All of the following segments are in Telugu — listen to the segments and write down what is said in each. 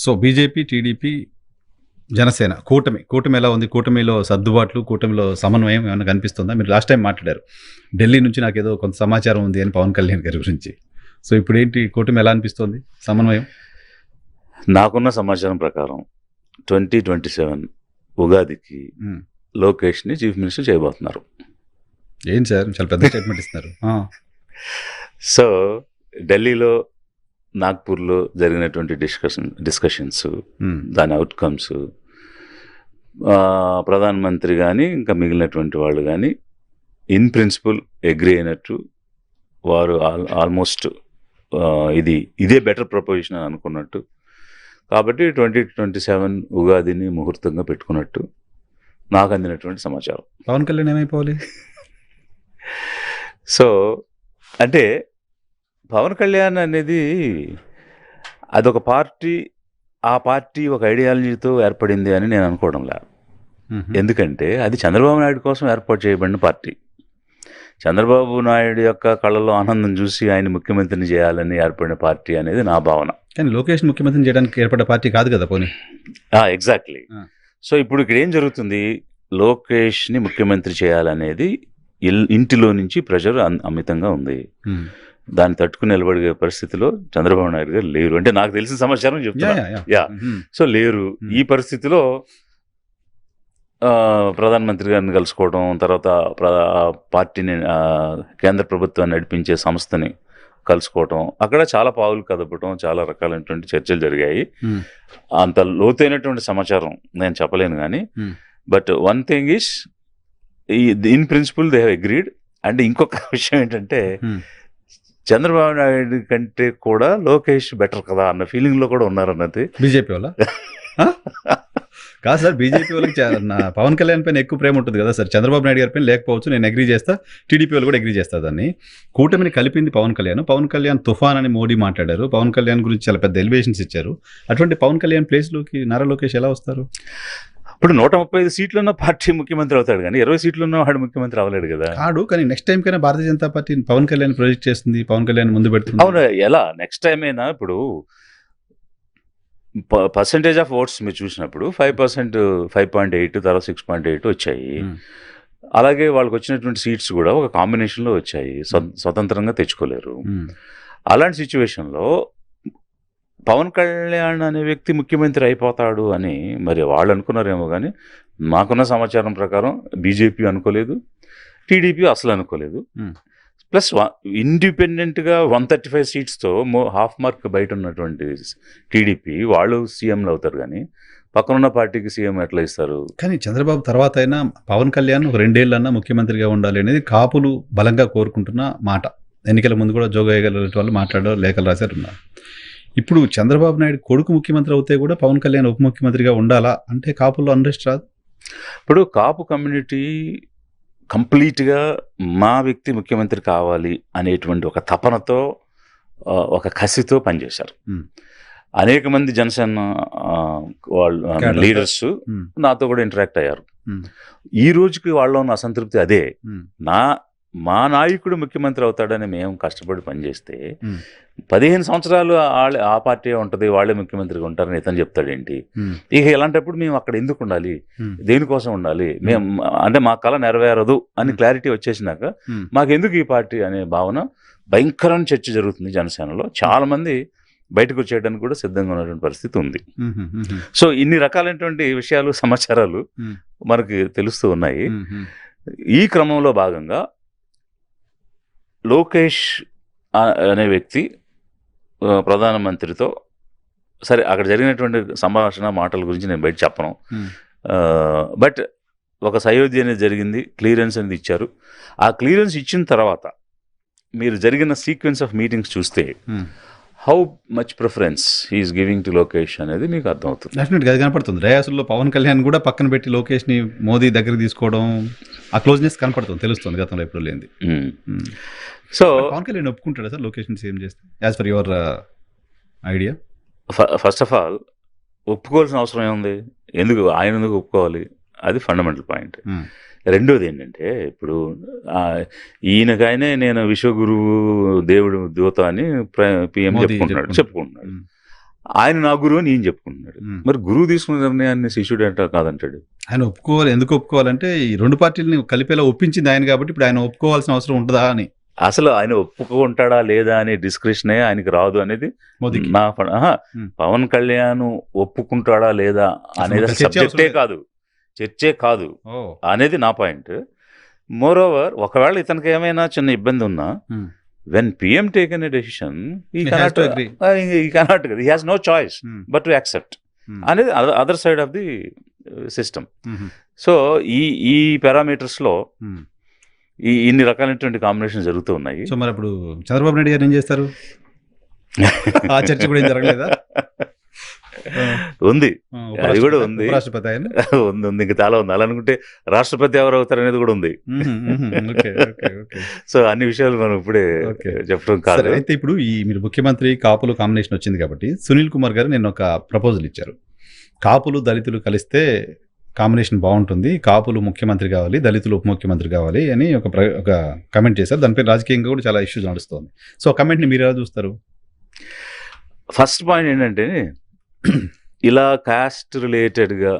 సో బీజేపీ, టీడీపీ, జనసేన కూటమి ఎలా ఉంది? కూటమిలో సర్దుబాట్లు, కూటమిలో సమన్వయం ఏమైనా కనిపిస్తుందా? మీరు లాస్ట్ టైం మాట్లాడారు ఢిల్లీ నుంచి నాకు ఏదో కొంత సమాచారం ఉంది అని పవన్ కళ్యాణ్ గారి గురించి. సో ఇప్పుడు ఏంటి కూటమి ఎలా అనిపిస్తుంది సమన్వయం? నాకున్న సమాచారం ప్రకారం 2027 ఉగాదికి లోకేష్ని చీఫ్ మినిస్టర్ చేయబోతున్నారు. ఏం సార్ చాలా పెద్ద స్టేట్మెంట్ ఇస్తున్నారు. సో ఢిల్లీలో, నాగ్పూర్లో జరిగినటువంటి డిస్కషన్స్, దాని అవుట్కమ్స్, ప్రధానమంత్రి కానీ ఇంకా మిగిలినటువంటి వాళ్ళు కానీ ఇన్ ప్రిన్సిపల్ అగ్రీ అయినట్టు వారు ఆల్మోస్ట్ ఇదే బెటర్ ప్రపోజిషన్ అని అనుకున్నట్టు. కాబట్టి 2027 ఉగాదిని ముహూర్తంగా పెట్టుకున్నట్టు నాకు అందినటువంటి సమాచారం. పవన్ కళ్యాణ్ ఏమైపోవాలి? సో అంటే పవన్ కళ్యాణ్ అనేది అదొక పార్టీ, ఆ పార్టీ ఒక ఐడియాలజీతో ఏర్పడింది అని నేను అనుకోవడంలా. ఎందుకంటే అది చంద్రబాబు నాయుడు కోసం ఏర్పాటు చేయబడిన పార్టీ. చంద్రబాబు నాయుడు యొక్క కళ్ళలో ఆనందం చూసి ఆయన ముఖ్యమంత్రిని చేయాలని ఏర్పడిన పార్టీ అనేది నా భావన. కానీ లోకేష్ ముఖ్యమంత్రిని చేయడానికి ఏర్పడ్డ పార్టీ కాదు కదా పోనీ. ఎగ్జాక్ట్లీ. సో ఇప్పుడు ఇక్కడ ఏం జరుగుతుంది, లోకేష్ని ముఖ్యమంత్రి చేయాలనేది ఇంటిలో నుంచి ప్రెషర్ అమితంగా ఉంది. దాన్ని తట్టుకుని నిలబడే పరిస్థితిలో చంద్రబాబు నాయుడు గారు లేరు. అంటే నాకు తెలిసిన సమాచారం చెప్తున్నా. సో లేరు. ఈ పరిస్థితిలో ప్రధానమంత్రి గారిని కలుసుకోవడం, తర్వాత పార్టీని, కేంద్ర ప్రభుత్వాన్ని నడిపించే సంస్థని కలుసుకోవటం, అక్కడ చాలా పావులు కదపటం, చాలా రకాలైనటువంటి చర్చలు జరిగాయి. అంత లోతైనటువంటి సమాచారం నేను చెప్పలేను కానీ, but one thing is in principle they have agreed. And ఇంకొక విషయం ఏంటంటే చంద్రబాబు నాయుడు కంటే కూడా లోకేష్ బెటర్ కదా అన్న ఫీలింగ్ లో కూడా ఉన్నారన్నది బీజేపీ వాళ్ళ కాదు సార్. బీజేపీ వాళ్ళకి పవన్ కళ్యాణ్ పైన ఎక్కువ ప్రేమ ఉంటుంది కదా సార్. చంద్రబాబు నాయుడు గారి పైన లేకపోవచ్చు, నేను అగ్రీ చేస్తా. టీడీపీ వాళ్ళు కూడా అగ్రీ చేస్తా. దాన్ని కూటమిని కలిపింది పవన్ కళ్యాణ్ తుఫాన్ అని మోడీ మాట్లాడారు. పవన్ కళ్యాణ్ గురించి చాలా పెద్ద ఎలివేషన్స్ ఇచ్చారు. అటువంటి పవన్ కళ్యాణ్ ప్లేస్లోకి నారా లోకేష్ ఎలా వస్తారు? ఇప్పుడు 135 సీట్లున్న పార్టీ ముఖ్యమంత్రి అవుతాడు కానీ 20 సీట్లున్న వాడు ముఖ్యమంత్రి అవ్వలేడు కదా. కాడు, కానీ నెక్స్ట్ టైం కైనా భారతీయ జనతా పార్టీ పవన్ కళ్యాణ్ ప్రొజెక్ట్ చేస్తుంది, పవన్ కళ్యాణ్ ముందు పెడుతుంది. అవును, ఎలా నెక్స్ట్ టైం అయినా ఇప్పుడు పర్సంటేజ్ ఆఫ్ ఓట్స్ మీరు చూసినప్పుడు 5%, 5.8, తర్వాత 6.8 వచ్చాయి. అలాగే వాళ్ళకి వచ్చినటువంటి సీట్స్ కూడా ఒక కాంబినేషన్లో వచ్చాయి, స్వతంత్రంగా తెచ్చుకోలేరు. అలాంటి సిచ్యువేషన్లో పవన్ కళ్యాణ్ అనే వ్యక్తి ముఖ్యమంత్రి అయిపోతాడు అని మరి వాళ్ళు అనుకున్నారేమో కానీ మాకున్న సమాచారం ప్రకారం బీజేపీ అనుకోలేదు, టీడీపీ అసలు అనుకోలేదు. ప్లస్ ఇండిపెండెంట్గా 135 సీట్స్తో హాఫ్ మార్క్ బయట ఉన్నటువంటి టీడీపీ వాళ్ళు సీఎంలు అవుతారు కానీ పక్కనున్న పార్టీకి సీఎం ఎట్లా ఇస్తారు? కానీ చంద్రబాబు తర్వాత అయినా పవన్ కళ్యాణ్ 2 ఏళ్ళన్నా ముఖ్యమంత్రిగా ఉండాలి అనేది కాపులు బలంగా కోరుకుంటున్న మాట. ఎన్నికల ముందు కూడా జోగయ్య గారు వాళ్ళు మాట్లాడారు, లేఖలు రాశారు. ఇప్పుడు చంద్రబాబు నాయుడు కొడుకు ముఖ్యమంత్రి అవుతే కూడా పవన్ కళ్యాణ్ ఉప ముఖ్యమంత్రిగా ఉండాలా అంటే కాపుల్లో అన్రెస్ట్ రాదు? ఇప్పుడు కాపు కమ్యూనిటీ కంప్లీట్గా మా వ్యక్తి ముఖ్యమంత్రి కావాలి అనేటువంటి ఒక తపనతో, ఒక కసితో పనిచేశారు. అనేక మంది జనసేన వాళ్ళు లీడర్స్ నాతో కూడా ఇంటరాక్ట్ అయ్యారు. ఈ రోజుకి వాళ్ళలో ఉన్న అసంతృప్తి అదే. మా నాయకుడు ముఖ్యమంత్రి అవుతాడని మేము కష్టపడి పనిచేస్తే 15 సంవత్సరాలు ఆ పార్టీ ఉంటుంది, వాళ్ళే ముఖ్యమంత్రిగా ఉంటారని ఇతను చెప్తాడేంటి? ఇక ఇలాంటప్పుడు మేము అక్కడ ఎందుకు ఉండాలి, దేనికోసం ఉండాలి, మేము అంటే మా కళ నెరవేరదు అని క్లారిటీ వచ్చేసినాక మాకెందుకు ఈ పార్టీ అనే భావన భయంకరమైన చర్చ జరుగుతుంది జనసేనలో. చాలా మంది బయటకు వచ్చేయడానికి కూడా సిద్ధంగా ఉన్నటువంటి పరిస్థితి ఉంది. సో ఇన్ని రకాలైనటువంటి విషయాలు, సమాచారాలు మనకి తెలుస్తూ ఉన్నాయి. ఈ క్రమంలో భాగంగా లోకేష్ అనే వ్యక్తి ప్రధానమంత్రితో సరే అక్కడ జరిగినటువంటి సంభాషణ మాటల గురించి నేను బయట చెప్పను. బట్ ఒక సయోధ్య అనేది జరిగింది, క్లియరెన్స్ అనేది ఇచ్చారు. ఆ క్లియరెన్స్ ఇచ్చిన తర్వాత మీరు జరిగిన సీక్వెన్స్ ఆఫ్ మీటింగ్స్ చూస్తే how much preference he's giving to Lokesh అనేది మీకు అర్థమవుతుంది. డెఫినెట్గా అది కనపడుతుంది. రేయాసుల్లో పవన్ కళ్యాణ్ కూడా పక్కన పెట్టి లోకేష్ని మోదీ దగ్గర తీసుకోవడం, ఆ క్లోజ్నెస్ కనపడుతుంది, తెలుస్తుంది. గతంలో ఎప్పుడు లేనిది. సో పవన్ కళ్యాణ్ ఒప్పుకుంటాడా సార్ లోకేష్ని సేమ్ చేస్తే, as per your idea? First of all ఒప్పుకోవాల్సిన అవసరం ఏముంది? ఆయన ఎందుకు ఒప్పుకోవాలి? అది ఫండమెంటల్ పాయింట్. రెండోది ఏంటంటే ఇప్పుడు ఈయనకైనా నేను విశ్వగురువు, దేవుడు దూత అని పిఎం చెప్పుకుంటున్నాడు. ఆయన నా గురువు అని ఈయన చెప్పుకుంటున్నాడు. మరి గురువు తీసుకున్న నిర్ణయాన్ని శిష్యుడు అంటే కాదంటాడు. ఆయన ఒప్పుకోవాలి. ఎందుకు ఒప్పుకోవాలంటే ఈ రెండు పార్టీలని కలిపేలా ఒప్పించింది ఆయన కాబట్టి ఇప్పుడు ఆయన ఒప్పుకోవాల్సిన అవసరం ఉంటుందా అని. అసలు ఆయన ఒప్పుకుంటాడా లేదా అనే డిస్కషనే ఆయనకి రాదు అనేది మోదీకి. నా పవన్ కళ్యాణ్ ఒప్పుకుంటాడా లేదా అనేది అసలు చర్చే సబ్జెక్టే అవసరం లేదు. కాదు, చర్చే కాదు ఓ అనేది నా పాయింట్. మోర్ ఓవర్ ఒకవేళ ఇతనికి ఏమైనా చిన్న ఇబ్బంది ఉన్నా when PM taken a decision, he He has cannot to agree. he cannot, he has no choice but to accept అనేది other side of the system. So ఈ పారామీటర్స్ లో ఇన్ని రకాలైనటువంటి కాంబినేషన్ జరుగుతూ ఉన్నాయి. సో మరి ఇప్పుడు చంద్రబాబు నాయుడు గారు ఏం చేస్తారు? ఆ చర్చ కూడా ఏం జరగలేదా? ఉంది, అది కూడా ఉంది. ఉపరాష్ట్రపతి ఆయన ఉంది ఉంది ఇంకా చాలా ఉంది. అలా అనుకుంటే రాష్ట్రపతి ఎవరు అవుతారు అనేది కూడా ఉంది. సో అన్ని విషయాలు మనం ఇప్పుడే చెప్పడం కాదు. అయితే ఇప్పుడు ఈ మీరు ముఖ్యమంత్రి కాపులు కాంబినేషన్ వచ్చింది కాబట్టి సునీల్ కుమార్ గారు నేను ఒక ప్రపోజల్ ఇచ్చారు. కాపులు దళితులు కలిస్తే కాంబినేషన్ బాగుంటుంది, కాపులు ముఖ్యమంత్రి కావాలి, దళితులు ఉప ముఖ్యమంత్రి కావాలి అని ఒక కమెంట్ చేశారు. దానిపై రాజకీయంగా కూడా చాలా ఇష్యూస్ నడుస్తుంది. సో ఆ కమెంట్ని మీరు ఎలా చూస్తారు? ఫస్ట్ పాయింట్ ఏంటంటే ఇలా కాస్ట్ రిలేటెడ్గా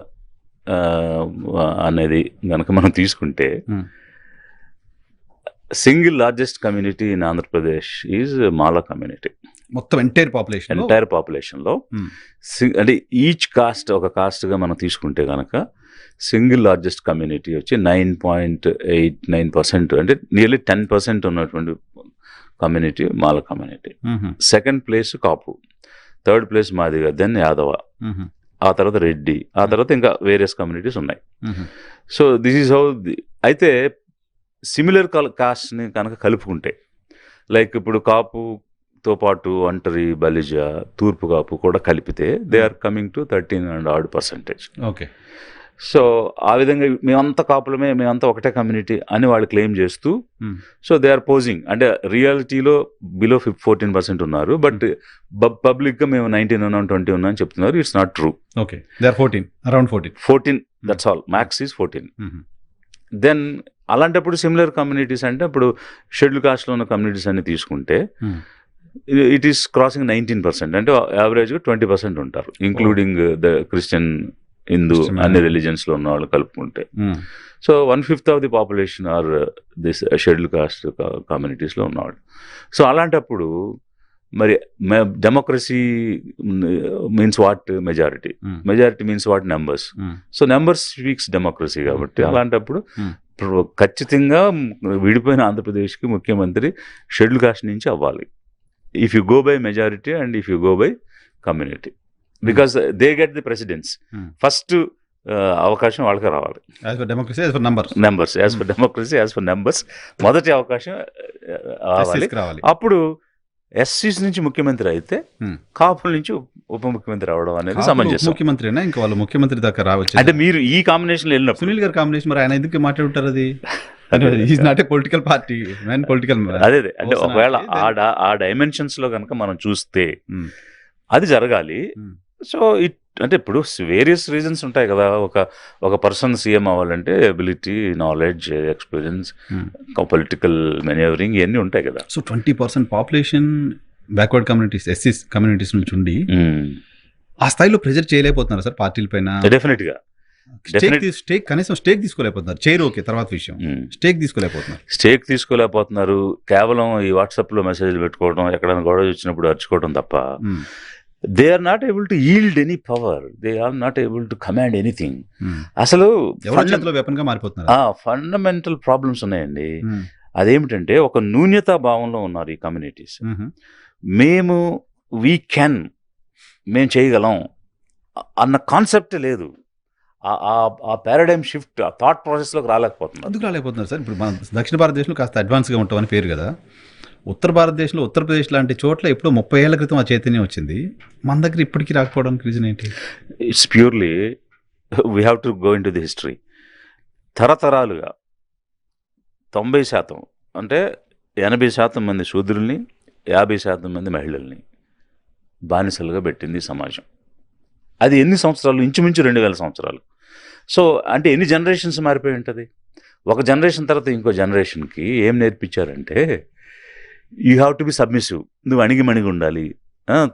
అనేది కనుక మనం తీసుకుంటే single largest community in Andhra Pradesh is Mala community. మొత్తం ఎంటైర్ పాపులేషన్లో అంటే ఈచ్ కాస్ట్ ఒక కాస్ట్గా మనం తీసుకుంటే కనుక సింగిల్ లార్జెస్ట్ కమ్యూనిటీ వచ్చి 9.89%, అంటే నియర్లీ 10% ఉన్నటువంటి community Mala community. Second place Kapu, third place Madiga, then Yadava, ఆ తర్వాత రెడ్డి, ఆ తర్వాత ఇంకా వేరియస్ కమ్యూనిటీస్ ఉన్నాయి. So this is how. అయితే సిమిలర్ కాస్ట్ని కనుక కలుపుకుంటే లైక్ ఇప్పుడు కాపుతో పాటు ఒంటరి, బలిజ, తూర్పు కాపు కూడా కలిపితే they are coming to 13% okay. So ఆ విధంగా మేమంతా కాపులమే, మేమంతా ఒకటే కమ్యూనిటీ అని వాళ్ళు క్లెయిమ్ చేస్తూ సో దే ఆర్ పోజింగ్. అంటే రియాలిటీలో బిలో 14% ఉన్నారు, బట్ పబ్లిక్గా మేము 19 ఉన్నాం, 20 ఉన్నాం అని చెప్తున్నారు. It's not true. Okay, they are 14 that's all. Max is 14. Then అలాంటప్పుడు సిమిలర్ కమ్యూనిటీస్ అంటే ఇప్పుడు షెడ్యూల్ కాస్ట్లో ఉన్న కమ్యూనిటీస్ అన్ని తీసుకుంటే ఇట్ ఈస్ క్రాసింగ్ 19%, అంటే యావరేజ్గా 20% ఉంటారు, ఇంక్లూడింగ్ ద క్రిస్టియన్, హిందూ, అన్ని రిలీజియన్స్లో ఉన్న వాళ్ళు కలుపుకుంటే. So 1/5 of the population are this scheduled caste కమ్యూనిటీస్లో ఉన్నవాళ్ళు. సో అలాంటప్పుడు మరి democracy means what? Majority means what? Numbers. So numbers speaks democracy. కాబట్టి అలాంటప్పుడు ఖచ్చితంగా విడిపోయిన ఆంధ్రప్రదేశ్కి ముఖ్యమంత్రి షెడ్యూల్ కాస్ట్ నుంచి అవ్వాలి, if you go by majority and if you go by community, because they get the precedence. First అవకాశం వాళ్ళకి రావాలి. Numbers, as for democracy, as for numbers మొదటి అవకాశం రావాలి. అప్పుడు ఎస్సీస్ నుంచి ముఖ్యమంత్రి అయితే కాపుల నుంచి ఉప ముఖ్యమంత్రి అవడం అనేది సమంజసం. ముఖ్యమంత్రినా ఇంకా వాళ్ళు ముఖ్యమంత్రి దాకా రావచ్చు. అంటే మీరు ఈ కాంబినేషన్ వెళ్ళినప్పుడు సునీల్ గారు కాంబినేషన్ మరి ఆయన ఎందుకు మాట్లాడుతారు? అది నాట్ ఏ పొలిటికల్ పార్టీ, అదే అంటే ఒకవేళ ఆ డైమెన్షన్స్ లో కనుక మనం చూస్తే అది జరగాలి. సో అంటే ఇప్పుడు వేరియస్ రీజన్స్ ఉంటాయి కదా. ఒక పర్సన్ సీఎం అవ్వాలంటే ability, knowledge, experience, political maneuvering ఇవన్నీ ఉంటాయి కదా. సో 20% పాపులేషన్ బ్యాక్వర్డ్ కమ్యూనిటీస్, ఎస్సీస్ కమ్యూనిటీస్ నుంచి ఉండి ఆ స్థాయిలో ప్రెజర్ చేయలేకపోతున్నారు సార్ పార్టీల పైన. డెఫినెట్ గా కనీసం స్టేక్ తీసుకోలేకపోతున్నారు. చైర్ ఓకే, తర్వాత విషయం స్టేక్ తీసుకోలేకపోతున్నారు. కేవలం ఈ వాట్సాప్ లో మెసేజ్లు పెట్టుకోవడం, ఎక్కడైనా గొడవ వచ్చినప్పుడు అరుచుకోవడం తప్ప they are not able to yield any power, they are not able to command anything. అసలు ఫండమెంటల్ ప్రాబ్లమ్స్ ఉన్నాయండి. అదేమిటంటే ఒక న్యూన్యతా భావంలో ఉన్నారు ఈ కమ్యూనిటీస్. మేము చేయగలం అన్న కాన్సెప్ట్ లేదు. ఆ పారాడైమ్ షిఫ్ట్, ఆ థాట్ ప్రాసెస్లోకి రాలేకపోతున్నారు సార్. ఇప్పుడు మన దక్షిణ భారతదేశంలో కాస్త అడ్వాన్స్గా ఉంటామని పేరు కదా. ఉత్తర భారతదేశంలో, ఉత్తరప్రదేశ్ లాంటి చోట్ల ఎప్పుడో 30 ఏళ్ల క్రితం ఆ చైతన్యం వచ్చింది. మన దగ్గర ఇప్పటికీ రాకపోవడానికి రీజన్ ఏంటి? It's purely we have to go in to the history. తరతరాలుగా 90% అంటే 80% మంది శూద్రుల్ని, 50% మంది మహిళల్ని బానిసలుగా పెట్టింది సమాజం. అది ఎన్ని సంవత్సరాలు? ఇంచుమించు 2000 సంవత్సరాలు. సో అంటే ఎన్ని జనరేషన్స్ మారిపోయి ఉంటుంది. ఒక జనరేషన్ తర్వాత ఇంకో జనరేషన్కి ఏం నేర్పించారంటే you have to be submissive, నువ్వు అణిగి మణిగి ఉండాలి,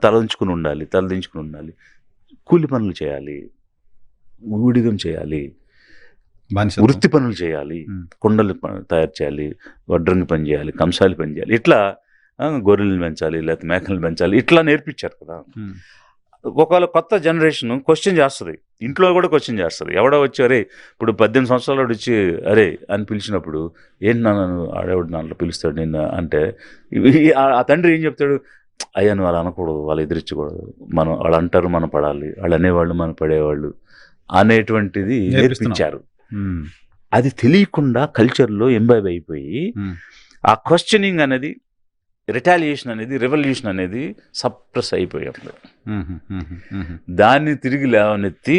తలదించుకుని ఉండాలి, కూలి పనులు చేయాలి, ఊడిగం చేయాలి, బానిసత్వం. వృత్తి పనులు చేయాలి, కుండలు తయారు చేయాలి, వడ్రంగి పని చేయాలి, కంసాలి పని చేయాలి, ఇట్లా గొర్రెలను పెంచాలి, లేకపోతే మేకలను పెంచాలి, ఇట్లా నేర్పించారు కదా. ఒకవేళ కొత్త జనరేషన్ క్వశ్చన్ చేస్తుంది, ఇంట్లో కూడా క్వశ్చన్ చేస్తుంది. ఎవడో వచ్చి అరే ఇప్పుడు 18 సంవత్సరాలు వచ్చి అరే అని పిలిచినప్పుడు ఏంటి నాన్న ఆడేవాడు దాంట్లో పిలుస్తాడు నిన్న అంటే ఆ తండ్రి ఏం చెప్తాడు, అయ్యా నువ్వు అలా అనకూడదు, వాళ్ళు ఎదిరించకూడదు, మనం వాళ్ళు అంటారు మనం పడాలి, వాళ్ళు అనేవాళ్ళు మనం పడేవాళ్ళు అనేటువంటిది నేర్పించారు. అది తెలియకుండా కల్చర్లో ఎంబైబ్ అయిపోయి ఆ క్వశ్చనింగ్ అనేది, రిటాలియేషన్ అనేది, రెవల్యూషన్ అనేది సప్రెస్ అయిపోయింది. దాన్ని తిరిగి లేవనెత్తి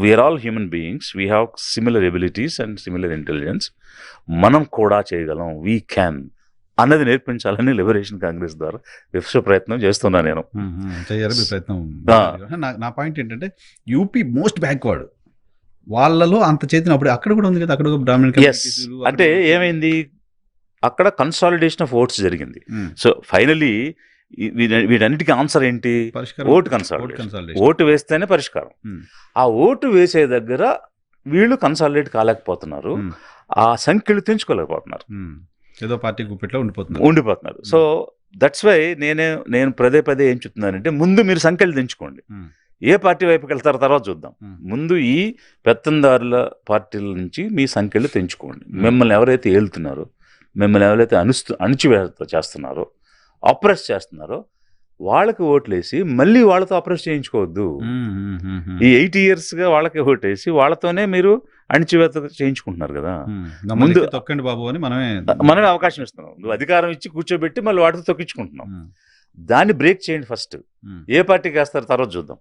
we are all human beings, we have similar abilities and similar intelligence, మనం కూడా చేయగలం, వీ క్యాన్ అన్నది నేర్పించాలని లిబరేషన్ కాంగ్రెస్ ద్వారా విశ్వ ప్రయత్నం చేస్తున్నా నేను. చేయాలి మీ ప్రయత్నం. నా పాయింట్ ఏంటంటే యూపీ మోస్ట్ బ్యాక్వర్డ్, వాళ్ళలో అంత చేతిని అప్పుడు అక్కడ కూడా ఉంది కదా, అక్కడ బ్రాహ్మణ అంటే ఏమైంది, అక్కడ కన్సాలిడేషన్ ఆఫ్ ఓట్స్ జరిగింది. సో ఫైనలీ వీటన్నిటికీ ఆన్సర్ ఏంటి, ఓటు కన్సాలిడేషన్. ఓటు వేస్తేనే పరిష్కారం. ఆ ఓటు వేసే దగ్గర వీళ్ళు కన్సాలిడేట్ కాలేకపోతున్నారు, ఆ సంఖ్యలు తెంచుకోలేకపోతున్నారు, ఏదో పార్టీ గుప్పెట్లో ఉండిపోతున్నారు. సో దట్స్ వై నేను పదే ఏం చెప్తున్నానంటే, ముందు మీరు సంఖ్యలు తెంచుకోండి, ఏ పార్టీ వైపుకి వెళ్తారో తర్వాత చూద్దాం. ముందు ఈ పెత్తందారుల పార్టీల నుంచి మీ సంఖ్యలు తెంచుకోండి. మిమ్మల్ని ఎవరైతే ఏలుతున్నారో, మిమ్మల్ని ఎవరైతే అణిచివేత చేస్తున్నారో, అప్రెస్ చేస్తున్నారో వాళ్ళకి ఓట్లేసి మళ్ళీ వాళ్ళతో అప్రెస్ చేయించుకోవద్దు. ఈ 8 yearsగా వాళ్ళకి ఓటేసి వాళ్ళతోనే మీరు అణిచివేత చేయించుకుంటున్నారు కదా. ముందు తొక్కండి బాబు అని మనమే అవకాశం ఇస్తున్నాం, నువ్వు అధికారం ఇచ్చి కూర్చోబెట్టి మళ్ళీ వాటితో తొక్కించుకుంటున్నాం. దాన్ని బ్రేక్ చేయండి ఫస్ట్. ఏ పార్టీకి వేస్తారో తర్వాత చూద్దాం.